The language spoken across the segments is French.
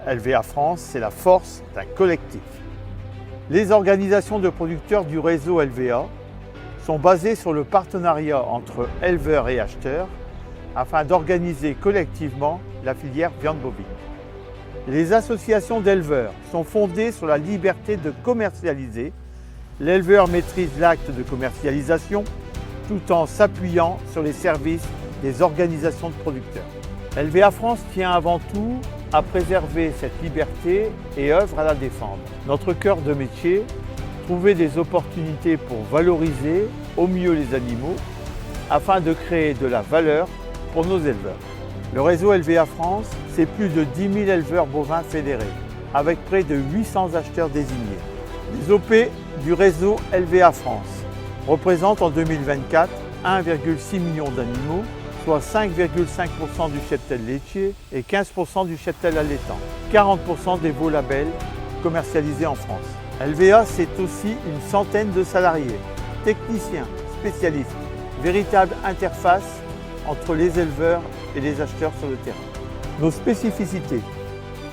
LVA France, c'est la force d'un collectif. Les organisations de producteurs du réseau LVA sont basées sur le partenariat entre éleveurs et acheteurs afin d'organiser collectivement la filière viande bovine. Les associations d'éleveurs sont fondées sur la liberté de commercialiser. L'éleveur maîtrise l'acte de commercialisation tout en s'appuyant sur les services des organisations de producteurs. LVA France tient avant tout à préserver cette liberté et œuvre à la défendre. Notre cœur de métier, trouver des opportunités pour valoriser au mieux les animaux afin de créer de la valeur pour nos éleveurs. Le réseau LVA France, c'est plus de 10 000 éleveurs bovins fédérés, avec près de 800 acheteurs désignés. Les OP du réseau LVA France représentent en 2024 1,6 million d'animaux, soit 5,5% du cheptel laitier et 15% du cheptel allaitant, 40% des veaux labels commercialisés en France. LVA, c'est aussi une centaine de salariés, techniciens, spécialistes, véritable interface entre les éleveurs et les acheteurs sur le terrain. Nos spécificités,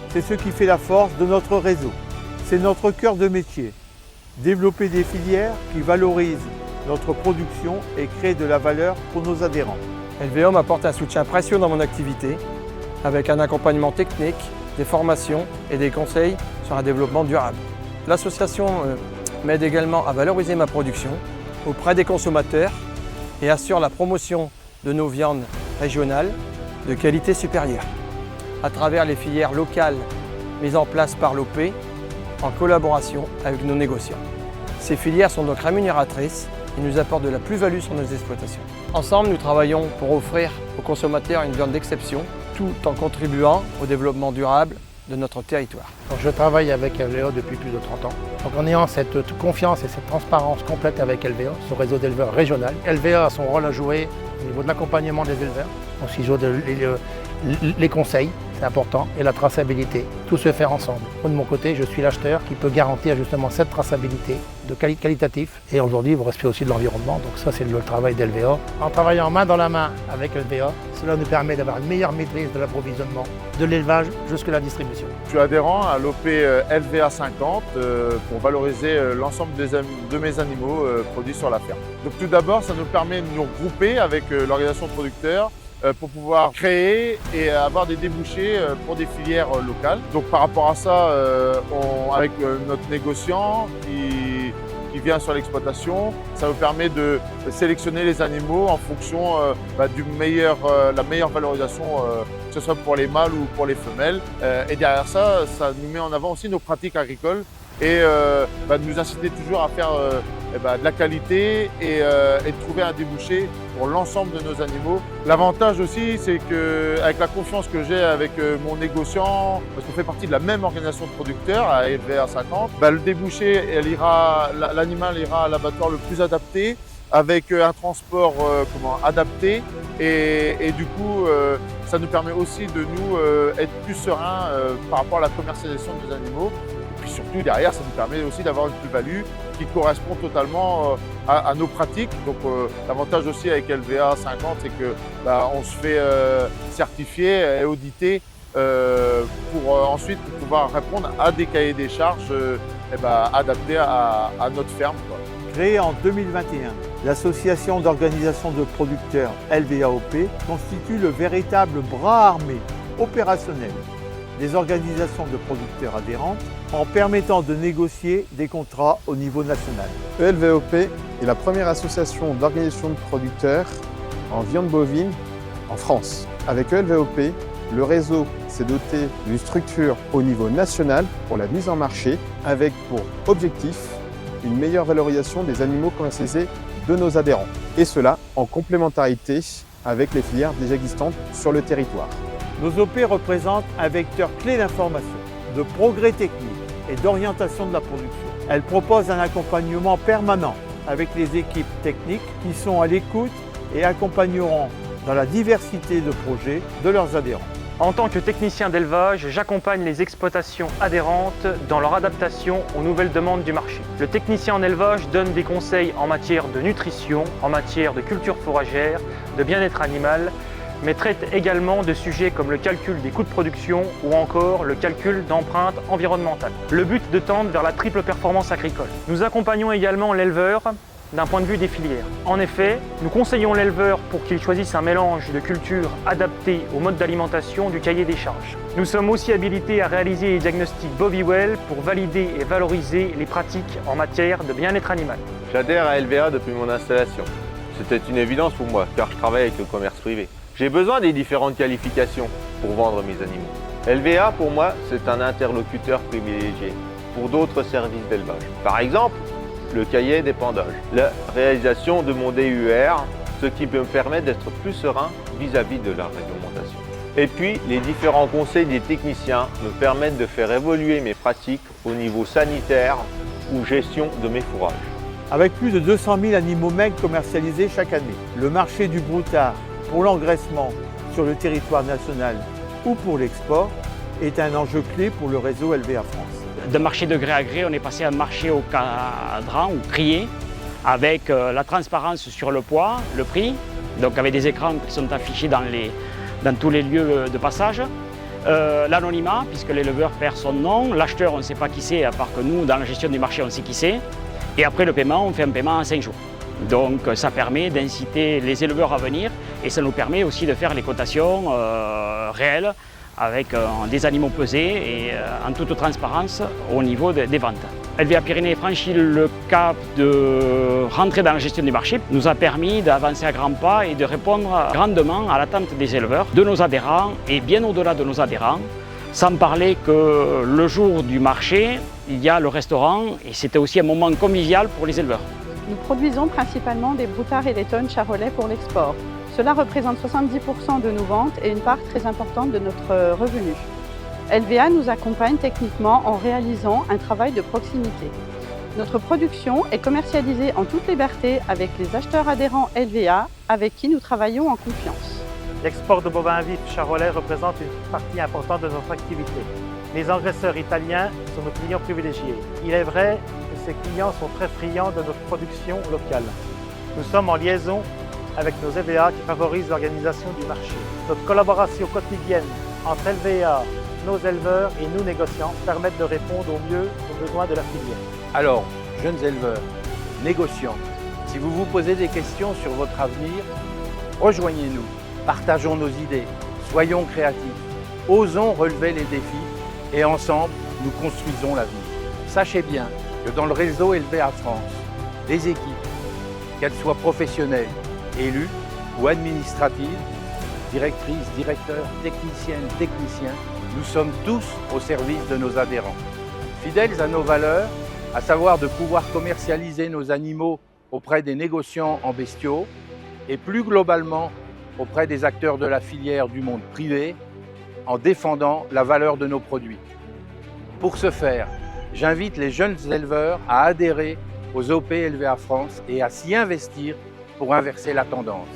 c'est ce qui fait la force de notre réseau. C'est notre cœur de métier. Développer des filières qui valorisent notre production et créent de la valeur pour nos adhérents. LVA m'apporte un soutien précieux dans mon activité, avec un accompagnement technique, des formations et des conseils sur un développement durable. L'association m'aide également à valoriser ma production auprès des consommateurs et assure la promotion de nos viandes régionales de qualité supérieure, à travers les filières locales mises en place par l'OP en collaboration avec nos négociants. Ces filières sont donc rémunératrices et nous apportent de la plus-value sur nos exploitations. Ensemble, nous travaillons pour offrir aux consommateurs une viande d'exception, tout en contribuant au développement durable de notre territoire. Donc je travaille avec LVA depuis plus de 30 ans. Donc en ayant cette confiance et cette transparence complète avec LVA, ce réseau d'éleveurs régional, LVA a son rôle à jouer au niveau de l'accompagnement des éleveurs, aussi jouer les conseils, c'est important, et la traçabilité. Tout se fait ensemble. Moi, de mon côté, je suis l'acheteur qui peut garantir justement cette traçabilité de qualitatif et aujourd'hui le respect aussi de l'environnement. Donc ça, c'est le travail d'LVA. En travaillant main dans la main avec LVA, cela nous permet d'avoir une meilleure maîtrise de l'approvisionnement, de l'élevage jusqu'à la distribution. Je suis adhérent à l'OP LVA 50 pour valoriser l'ensemble de mes animaux produits sur la ferme. Donc tout d'abord, ça nous permet de nous regrouper avec l'organisation de producteurs pour pouvoir créer et avoir des débouchés pour des filières locales. Donc par rapport à ça, avec notre négociant qui vient sur l'exploitation, ça nous permet de sélectionner les animaux en fonction la meilleure valorisation, que ce soit pour les mâles ou pour les femelles. Et derrière ça, ça nous met en avant aussi nos pratiques agricoles et de nous inciter toujours à faire de la qualité et de trouver un débouché pour l'ensemble de nos animaux. L'avantage aussi, c'est qu'avec la confiance que j'ai avec mon négociant, parce qu'on fait partie de la même organisation de producteurs, à LVA 50, le débouché, l'animal ira à l'abattoir le plus adapté, avec un transport adapté et du coup ça nous permet aussi de nous être plus sereins par rapport à la commercialisation de nos animaux. Et puis surtout derrière, ça nous permet aussi d'avoir une plus-value qui correspond totalement à nos pratiques. Donc l'avantage aussi avec LVA 50, c'est que on se fait certifier et auditer pour ensuite pouvoir répondre à des cahiers des charges adaptés à notre ferme, quoi. Créée en 2021, l'association d'organisation de producteurs LVAOP constitue le véritable bras armé opérationnel des organisations de producteurs adhérentes en permettant de négocier des contrats au niveau national. LVAOP est la première association d'organisation de producteurs en viande bovine en France. Avec LVAOP, le réseau s'est doté d'une structure au niveau national pour la mise en marché avec pour objectif une meilleure valorisation des animaux commercialisés de nos adhérents. Et cela en complémentarité avec les filières déjà existantes sur le territoire. Nos OP représentent un vecteur clé d'information, de progrès technique et d'orientation de la production. Elles proposent un accompagnement permanent avec les équipes techniques qui sont à l'écoute et accompagneront dans la diversité de projets de leurs adhérents. En tant que technicien d'élevage, j'accompagne les exploitations adhérentes dans leur adaptation aux nouvelles demandes du marché. Le technicien en élevage donne des conseils en matière de nutrition, en matière de culture fourragère, de bien-être animal, mais traite également de sujets comme le calcul des coûts de production ou encore le calcul d'empreinte environnementale. Le but de tendre vers la triple performance agricole. Nous accompagnons également l'éleveur d'un point de vue des filières. En effet, nous conseillons l'éleveur pour qu'il choisisse un mélange de cultures adapté au mode d'alimentation du cahier des charges. Nous sommes aussi habilités à réaliser les diagnostics Bovie-Well pour valider et valoriser les pratiques en matière de bien-être animal. J'adhère à LVA depuis mon installation. C'était une évidence pour moi car je travaille avec le commerce privé. J'ai besoin des différentes qualifications pour vendre mes animaux. LVA pour moi c'est un interlocuteur privilégié pour d'autres services d'élevage. Par exemple, le cahier d'épandage, la réalisation de mon DUR, ce qui peut me permettre d'être plus serein vis-à-vis de la réglementation. Et puis, les différents conseils des techniciens me permettent de faire évoluer mes pratiques au niveau sanitaire ou gestion de mes fourrages. Avec plus de 200 000 animaux maigres commercialisés chaque année, le marché du broutard pour l'engraissement sur le territoire national ou pour l'export est un enjeu clé pour le réseau LVA France. De marché de gré à gré, on est passé à un marché au cadran ou crié, avec la transparence sur le poids, le prix, donc avec des écrans qui sont affichés dans tous les lieux de passage. L'anonymat, puisque l'éleveur perd son nom, l'acheteur on ne sait pas qui c'est, à part que nous, dans la gestion du marché, on sait qui c'est. Et après le paiement, on fait un paiement en 5 jours. Donc ça permet d'inciter les éleveurs à venir et ça nous permet aussi de faire les cotations réelles avec des animaux pesés et en toute transparence au niveau des ventes. LVA Pyrénées franchit le cap de rentrer dans la gestion du marché, nous a permis d'avancer à grands pas et de répondre grandement à l'attente des éleveurs, de nos adhérents et bien au-delà de nos adhérents. Sans parler que le jour du marché, il y a le restaurant et c'était aussi un moment convivial pour les éleveurs. Nous produisons principalement des broutards et des tonnes charolais pour l'export. Cela représente 70% de nos ventes et une part très importante de notre revenu. LVA nous accompagne techniquement en réalisant un travail de proximité. Notre production est commercialisée en toute liberté avec les acheteurs adhérents LVA avec qui nous travaillons en confiance. L'export de bovins vifs charolais représente une partie importante de notre activité. Les engraisseurs italiens sont nos clients privilégiés. Il est vrai que ces clients sont très friands de notre production locale. Nous sommes en liaison avec nos LVA qui favorisent l'organisation du marché. Notre collaboration quotidienne entre LVA, nos éleveurs et nous négociants permettent de répondre au mieux aux besoins de la filière. Alors, jeunes éleveurs, négociants, si vous vous posez des questions sur votre avenir, rejoignez-nous, partageons nos idées, soyons créatifs, osons relever les défis et ensemble, nous construisons l'avenir. Sachez bien que dans le réseau LVA France, les équipes, qu'elles soient professionnelles, élus ou administratives, directrices, directeurs, techniciennes, techniciens, nous sommes tous au service de nos adhérents. Fidèles à nos valeurs, à savoir de pouvoir commercialiser nos animaux auprès des négociants en bestiaux et plus globalement auprès des acteurs de la filière du monde privé en défendant la valeur de nos produits. Pour ce faire, j'invite les jeunes éleveurs à adhérer aux OP LVA France et à s'y investir pour inverser la tendance.